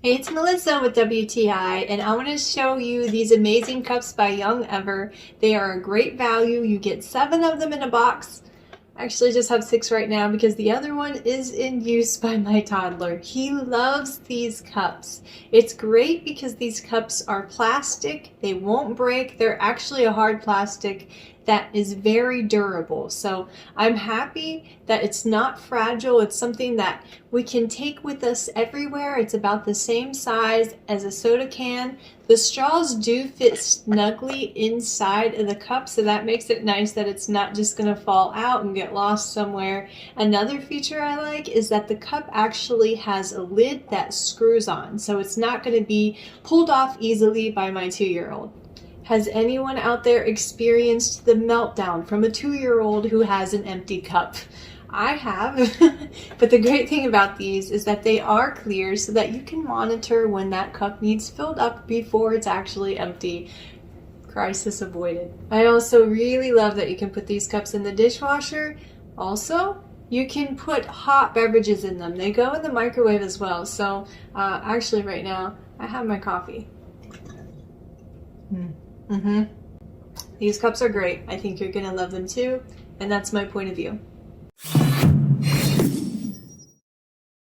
Hey, it's Melissa with WTI, and I want to show you these amazing cups by Youngever. They are a great value. You get 7 of them in a box. I actually just have 6 right now because the other one is in use by my toddler. He loves these cups. It's great because these cups are plastic. They won't break. They're actually a hard plastic that is very durable. So I'm happy that it's not fragile. It's something that we can take with us everywhere. It's about the same size as a soda can. The straws do fit snugly inside of the cup, so that makes it nice that it's not just gonna fall out and get lost somewhere. Another feature I like is that the cup actually has a lid that screws on, so it's not gonna be pulled off easily by my 2-year-old. Has anyone out there experienced the meltdown from a 2-year-old who has an empty cup? I have, but the great thing about these is that they are clear so that you can monitor when that cup needs filled up before it's actually empty. Crisis avoided. I also really love that you can put these cups in the dishwasher. Also, you can put hot beverages in them. They go in the microwave as well. So actually right now, I have my coffee. These cups are great. I think you're gonna love them too, and that's my point of view.